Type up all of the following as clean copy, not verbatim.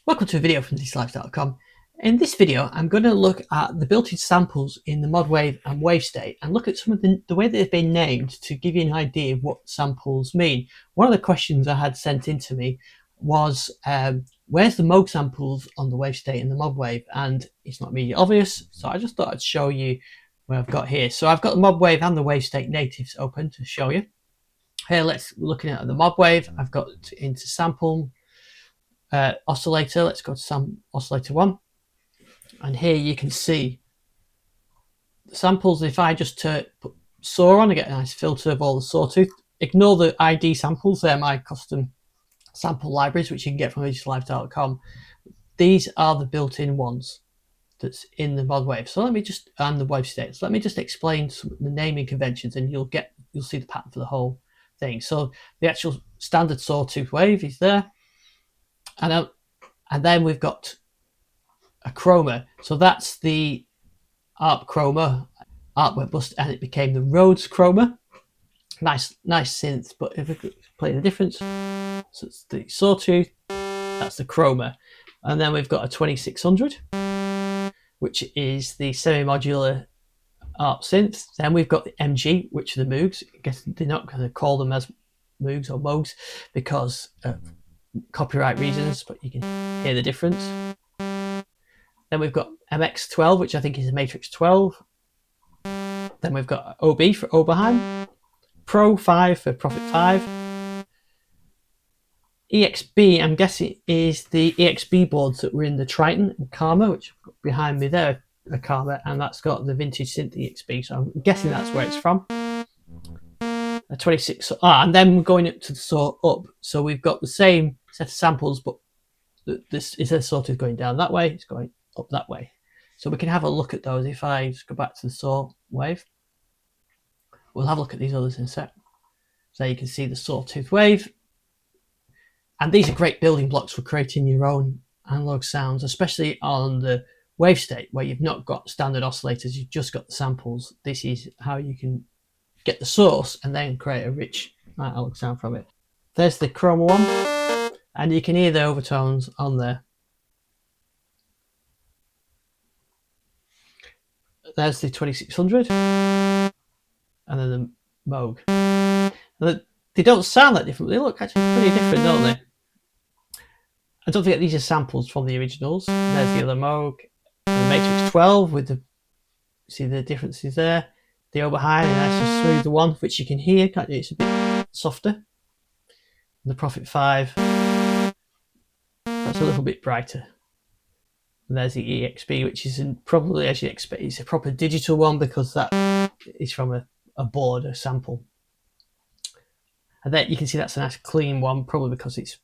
Welcome to a video from thislife.com. In this video, I'm going to look at the built-in samples in the Modwave and Wavestate and look at some of the way they've been named to give you an idea of what samples mean. One of the questions I had sent in to me was, where's the Moog samples on the Wavestate and the Modwave? And it's not really obvious, so I just thought I'd show you where I've got here. So I've got the Modwave and the Wavestate natives open to show you. Here, we're looking at the Modwave. I've got into sample oscillator. Let's go to some oscillator 1, and here you can see the samples. If I just put Saw on, I get a nice filter of all the Sawtooth. Ignore the ID samples, they're my custom sample libraries which you can get from thislife.com. These are the built-in ones that's in the Modwave. So let me just, and the Wavestate. So let me just explain some of the naming conventions, and you'll see the pattern for the whole thing. So the actual standard Sawtooth wave is there. And then we've got a chroma. So that's the ARP chroma, ARP went bust, and it became the Rhodes chroma. Nice synth, but if we could play the difference. So it's the Sawtooth, that's the chroma. And then we've got a 2600, which is the semi-modular ARP synth. Then we've got the MG, which are the Moogs. I guess they're not going to call them as Moogs or Moogs because copyright reasons, but you can hear the difference. Then we've got MX12, which I think is a Matrix 12. Then we've got OB for Oberheim, Pro 5 for Prophet 5. EXB, I'm guessing, is the EXB boards that were in the Triton and Karma, which I've got behind me there, a Karma, and that's got the vintage synth EXB, so I'm guessing that's where it's from. A 26, and then we're going up to the saw up, so we've got the same set of samples, but this is a Sawtooth going down that way, it's going up that way. So we can have a look at those. If I just go back to the saw wave, we'll have a look at these others in a sec. So you can see the Sawtooth wave, and these are great building blocks for creating your own analog sounds, especially on the Wavestate where you've not got standard oscillators, you've just got the samples. This is how you can get the source and then create a rich analog sound from it. There's the chroma one, and you can hear the overtones on there. There's the 2600, and then the Moog. And they don't sound that different, but they look actually pretty different, don't they? And don't forget, these are samples from the originals. There's the other Moog, and the Matrix 12 with the, see the differences there. The Oberheim, and that's a smoother one, which you can hear, can't you? It's a bit softer. The Prophet 5, that's a little bit brighter. And there's the EXB, which is probably, as you expect, it's a proper digital one because that is from a board, a sample. And then you can see that's a nice clean one, probably because it's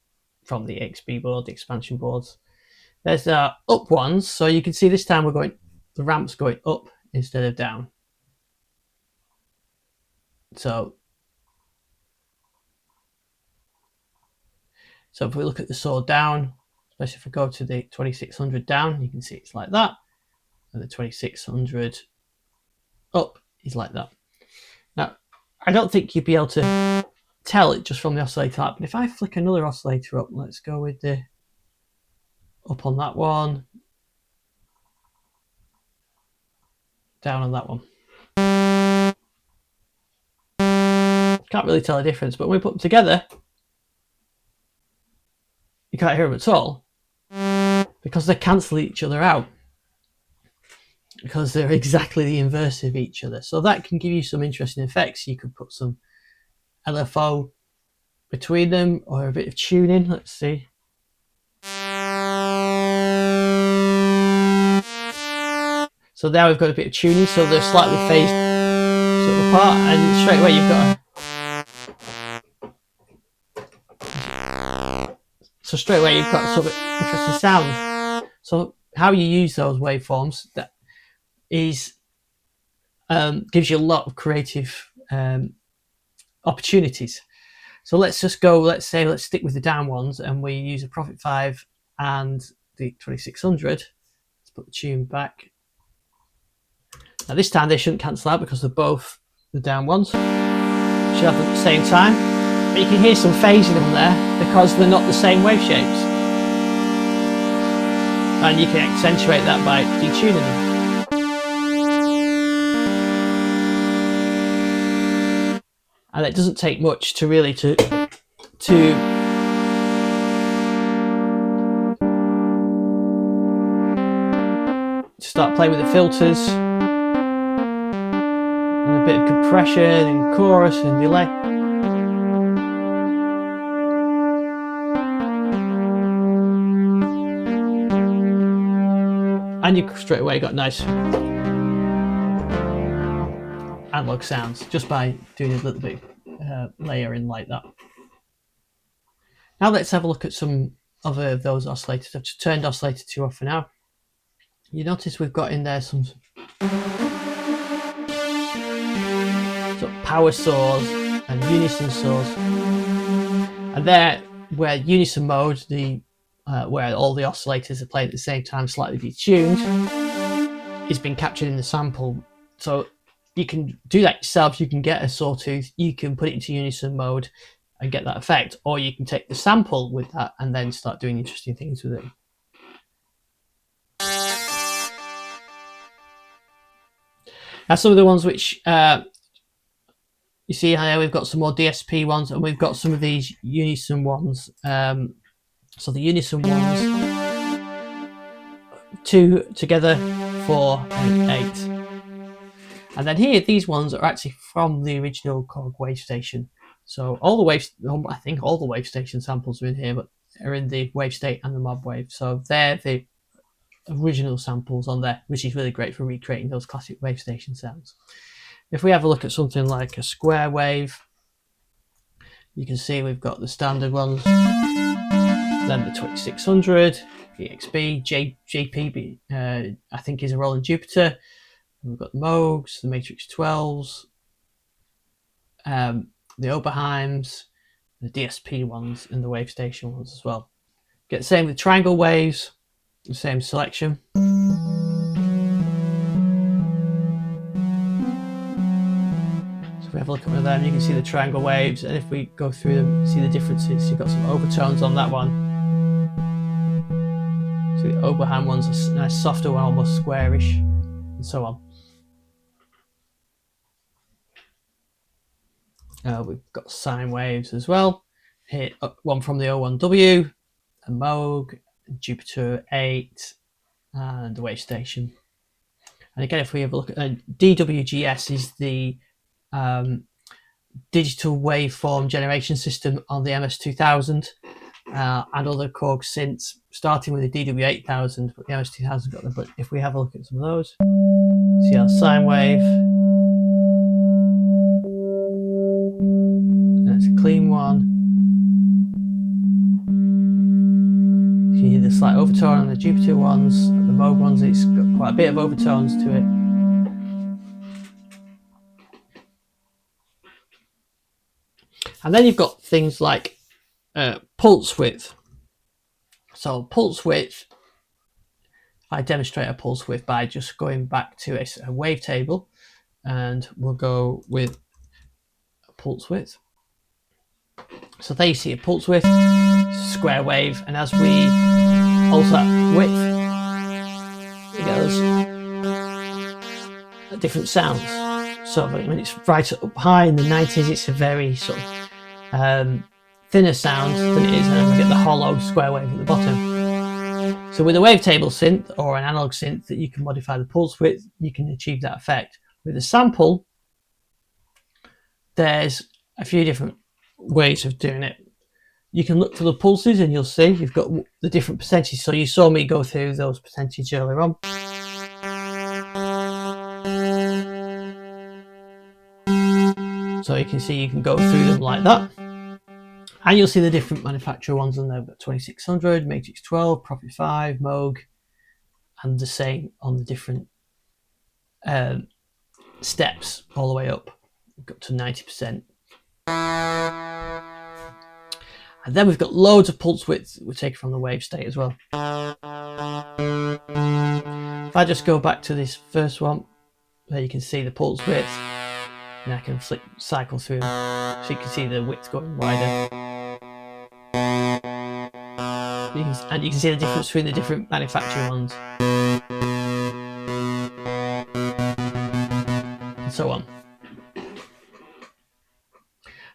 from the EXB board, the expansion boards. There's up ones, so you can see this time the ramp's going up instead of down. So if we look at the saw down, especially if we go to the 2600 down, you can see it's like that, and the 2600 up is like that. Now, I don't think you'd be able to tell it just from the oscillator up, but if I flick another oscillator up, let's go with the up on that one, down on that one. Can't really tell a difference, but when we put them together, you can't hear them at all because they cancel each other out because they're exactly the inverse of each other. So that can give you some interesting effects. You could put some LFO between them or a bit of tuning. Let's see. So now we've got a bit of tuning, so they're slightly phased sort of apart, and straight away you've got sort of interesting sound. So how you use those waveforms, that is gives you a lot of creative opportunities. So let's just go, let's stick with the down ones, and we use a Prophet 5 and the 2600. Let's put the tune back. Now this time they shouldn't cancel out because they're both the down ones. Should have them at the same time. But you can hear some phasing on there because they're not the same wave shapes. and you can accentuate that by detuning them. And it doesn't take much to really to start playing with the filters and a bit of compression and chorus and delay. And you straight away got nice analog sounds just by doing a little bit layering like that. Now let's have a look at some other of those oscillators. I've just turned oscillator 2 off for now. You notice we've got in there some sort of power saws and unison saws, and there where unison mode, the where all the oscillators are playing at the same time, slightly detuned, is being captured in the sample. So you can do that yourself. You can get a Sawtooth, you can put it into unison mode and get that effect, or you can take the sample with that and then start doing interesting things with it. Now some of the ones which you see here, we've got some more DSP ones, and we've got some of these unison ones. So the unison ones, 2 together, 4 and 8. And then here, these ones are actually from the original Korg Wavestation. So all the I think all the Wavestation samples are in here, but are in the Wavestate and the Modwave. So they're the original samples on there, which is really great for recreating those classic Wavestation sounds. If we have a look at something like a square wave, you can see we've got the standard ones, then the 2600, EXP, JP, I think is a Roland Jupiter. And we've got the Moogs, the Matrix 12s, the Oberheims, the DSP ones, and the Wavestation ones as well. Get the same with triangle waves, the same selection. So if we have a look at one of them, you can see the triangle waves, and if we go through them, see the differences. You've got some overtones on that one. So the Oberheim one's a nice softer one, almost squarish, and so on. We've got sine waves as well. Here, one from the 01W, a Moog, Jupiter 8, and the Wavestation. And again, if we have a look at DWGS, is the digital waveform generation system on the MS2000 and other Korg synths, starting with the DW8000, but the MS2000 got them. But if we have a look at some of those, see our sine wave. That's a clean one. You can hear the slight overtone on the Jupiter ones, the Moog ones, it's got quite a bit of overtones to it. And then you've got things like pulse width. So pulse width, I demonstrate a pulse width by just going back to a wavetable, and we'll go with a pulse width. So there you see a pulse width, square wave, and as we alter that width, it goes at different sounds. So when it's right up high in the 90s, it's a very sort of thinner sound than it is, and we get the hollow square wave at the bottom. So with a wavetable synth or an analog synth that you can modify the pulse width, you can achieve that effect. With a sample, there's a few different ways of doing it. You can look for the pulses and you'll see you've got the different percentages. So you saw me go through those percentages earlier on. So you can see you can go through them like that. And you'll see the different manufacturer ones on there. We've got 2600, Matrix 12, Prophet 5, Moog, and the same on the different steps all the way up. We've got to 90%. And then we've got loads of pulse width we take from the Wavestate as well. If I just go back to this first one, there you can see the pulse width, and I can cycle through them, so you can see the width going wider. and you can see the difference between the different manufacturing ones, and so on.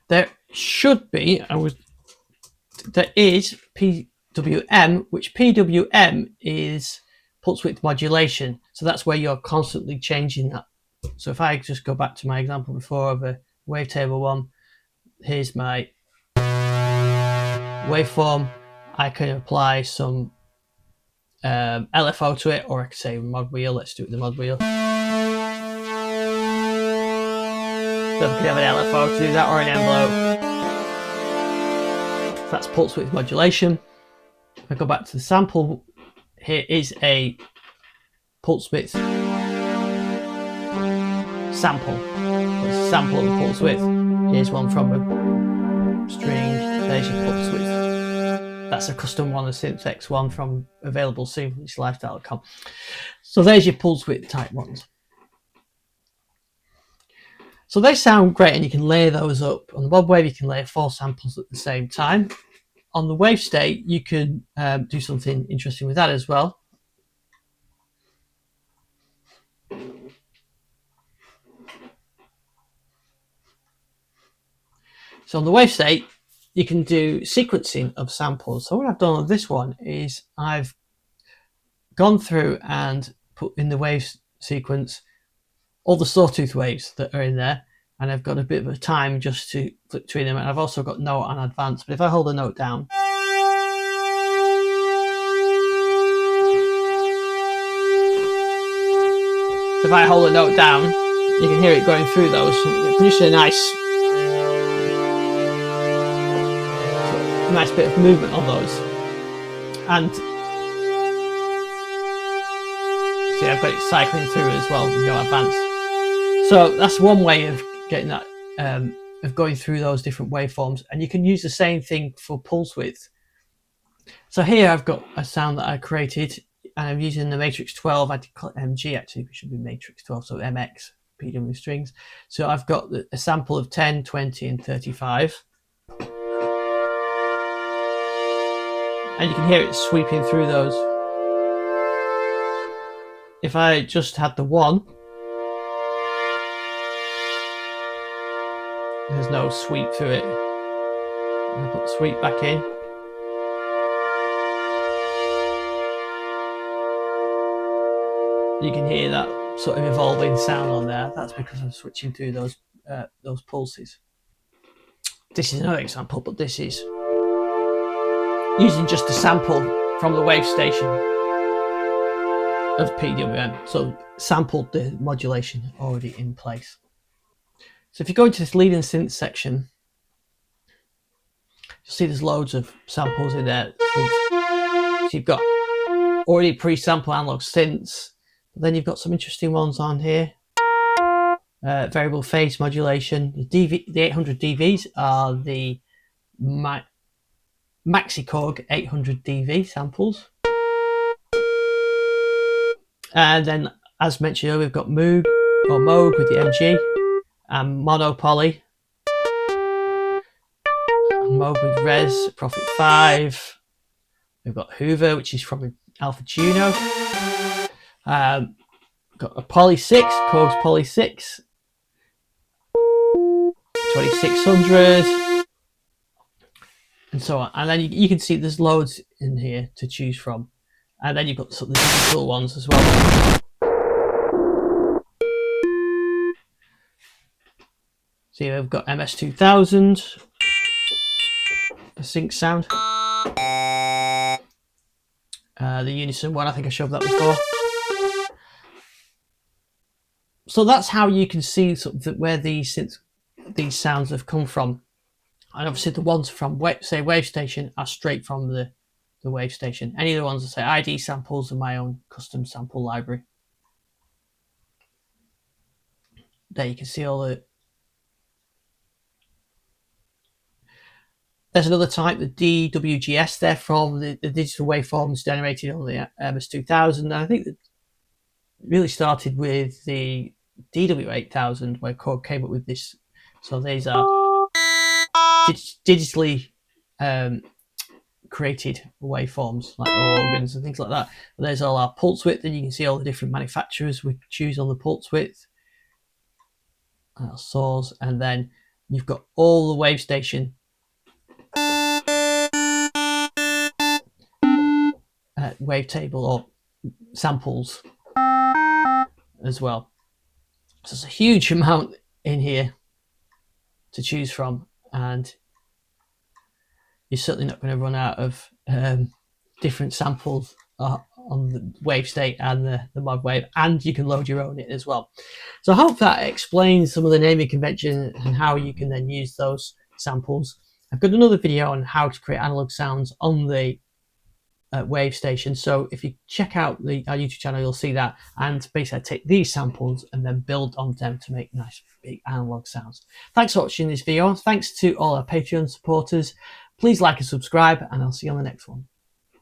There should be, there is PWM, which PWM is pulse width modulation. So that's where you're constantly changing that. So if I just go back to my example before of a wavetable one, here's my waveform. I can apply some LFO to it, or I could say mod wheel. Let's do it with the mod wheel. So I could have an LFO to do that, or an envelope. So that's pulse width modulation. If I go back to the sample, here is a pulse width sample. It's a sample of the pulse width. Here's one from a string. There's your pulse width. That's a custom one, a Synth X1 from available soon from lifestyle.com. So there's your pulse width type ones. So they sound great, and you can layer those up. On the Modwave, you can layer 4 samples at the same time. On the Wavestate, you can do something interesting with that as well. So on the Wavestate, you can do sequencing of samples. So what I've done on this one is I've gone through and put in the wave sequence all the Sawtooth waves that are in there, and I've got a bit of a time just to flip between them, and I've also got note and advance. But if I hold the note down, so if I hold the note down, you can hear it going through those. It produces a nice bit of movement on those. And see, I've got it cycling through as well with no advance. So that's one way of getting that, of going through those different waveforms. And you can use the same thing for pulse width. So here I've got a sound that I created, and I'm using the Matrix 12. I did call it MG actually, it should be Matrix 12, so MX, PW strings. So I've got a sample of 10, 20, and 35. And you can hear it sweeping through those. If I just had the 1, there's no sweep through it. I put the sweep back in. You can hear that sort of evolving sound on there. That's because I'm switching through those pulses. This is another example, but this is using just a sample from the wave station of PWM. So sampled the modulation already in place. So if you go into this lead and synth section, you'll see there's loads of samples in there. So you've got already pre-sample analog synths, but then you've got some interesting ones on here. Variable phase modulation. The 800 DVs are the Maxi Korg 800 DV samples. And then, as mentioned earlier, we've got Moog or Moog with the MG, and Monopoly, and Moog with Res, Prophet 5. We've got Hoover, which is from Alpha Juno. Got a Poly 6, Korg's Poly 6, 2600, and so on. And then you can see there's loads in here to choose from. And then you've got some of the digital ones as well. So we've got MS2000, a sync sound. The Unison one, I think I showed that before. So that's how you can see sort of where these sounds have come from. And obviously the ones from, say, Wavestation are straight from the Wavestation. Any of the ones that say ID samples are my own custom sample library. There you can see all the... There's another type, the DWGS, they're from the digital waveforms generated on the MS2000. And I think that really started with the DW8000, where Korg came up with this. So these are digitally created waveforms like organs and things like that. But there's all our pulse width, and you can see all the different manufacturers we choose on the pulse width, our saws, and then you've got all the wave station wavetable or samples as well. So it's a huge amount in here to choose from, and you're certainly not going to run out of different samples on the Wavestate and the Modwave, and you can load your own in as well. So I hope that explains some of the naming convention and how you can then use those samples. I've got another video on how to create analog sounds on the wave station, so if you check out our YouTube channel, you'll see that. And basically I take these samples and then build on them to make nice big analog sounds. Thanks for watching this video. Thanks to all our Patreon supporters. Please like and subscribe, and I'll see you on the next one.